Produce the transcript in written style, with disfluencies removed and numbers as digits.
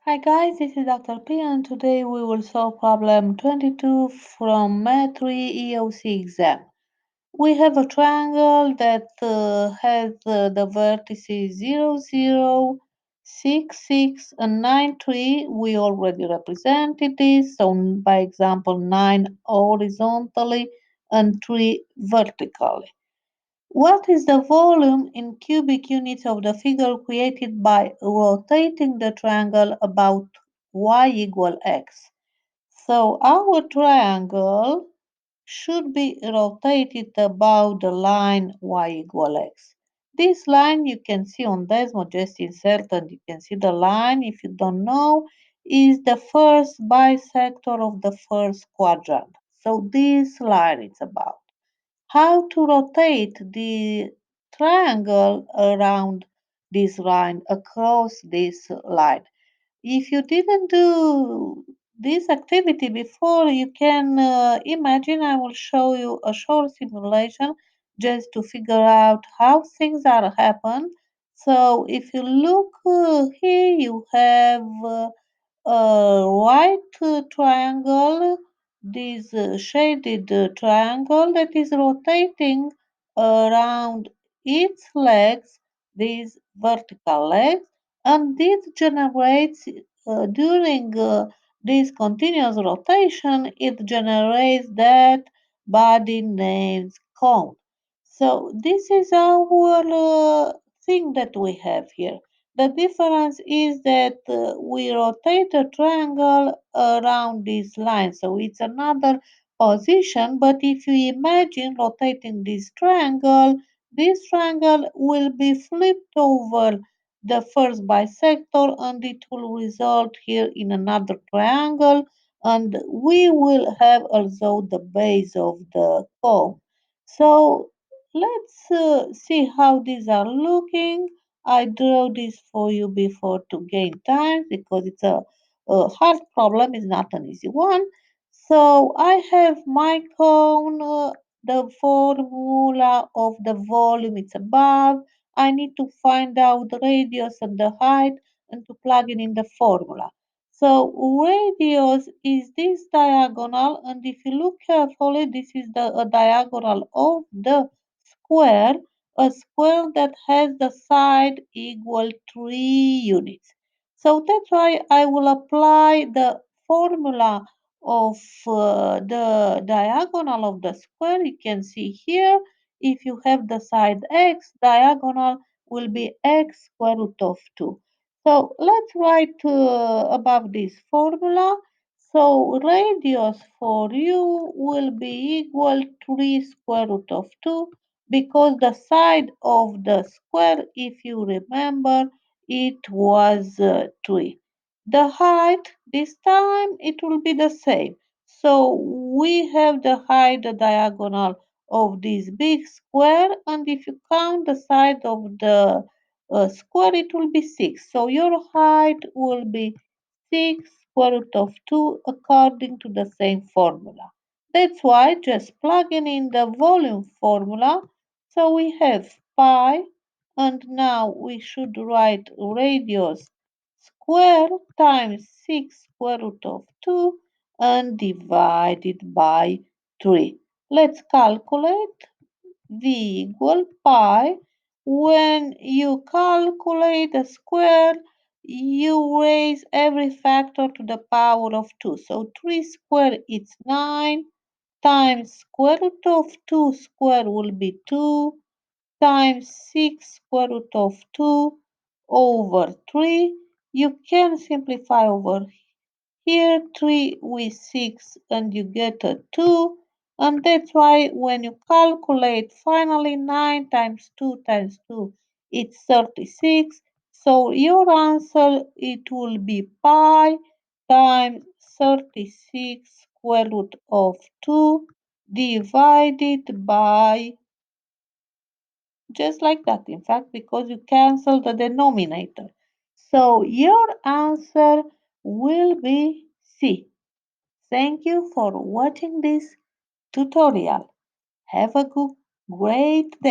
Hi guys, this is Dr.P and today we will solve problem 22 from Math 3 EOC exam. We have a triangle that has the vertices 0, 0, 6, 6 and 9, 3. We already represented this, so by example 9 horizontally and 3 vertically. What is the volume in cubic units of the figure created by rotating the triangle about y equal x? So our triangle should be rotated about the line y equal x. This line you can see on Desmos, just insert and you can see the line. If you don't know, is the first bisector of the first quadrant. So this line is about how to rotate the triangle around this line, across this line. If you didn't do this activity before, you can imagine I will show you a short simulation just to figure out how things are happen. So if you look here, you have a white triangle, this shaded triangle that is rotating around its legs, these vertical legs, and this generates during this continuous rotation, it generates that body named cone. So this is our thing that we have here. The difference is that we rotate a triangle around this line, so it's another position. But if you imagine rotating this triangle will be flipped over the first bisector and it will result here in another triangle, and we will have also the base of the cone. So let's see how these are looking. I draw this for you before to gain time because it's a hard problem, it's not an easy one. So I have my cone, the formula of the volume it's above. I need to find out the radius and the height and to plug it in the formula. So radius is this diagonal, and if you look carefully, this is the a diagonal of the square, a square that has the side equal 3 units. So that's why I will apply the formula of the diagonal of the square. You can see here, if you have the side x, diagonal will be x square root of 2. So let's write above this formula. So radius for you will be equal 3 square root of 2 because the side of the square, if you remember, it was 3. The height, this time it will be the same. So we have the height, the diagonal of this big square, and if you count the side of the square, it will be 6. So your height will be 6 square root of 2 according to the same formula. That's why just plugging in the volume formula. So we have pi, and now we should write radius square times 6 square root of 2 and divided by 3. Let's calculate v equal pi. When you calculate a square, you raise every factor to the power of 2. So 3 square is 9 times square root of 2 square will be 2 times 6 square root of 2 over 3. You can simplify over here 3 with 6 and you get a 2, and that's why when you calculate finally 9 times 2 times 2 it's 36. So your answer it will be pi times 36 square root of 2 divided by, just like that, in fact, because you cancel the denominator. So your answer will be C. Thank you for watching this tutorial. Have a great day.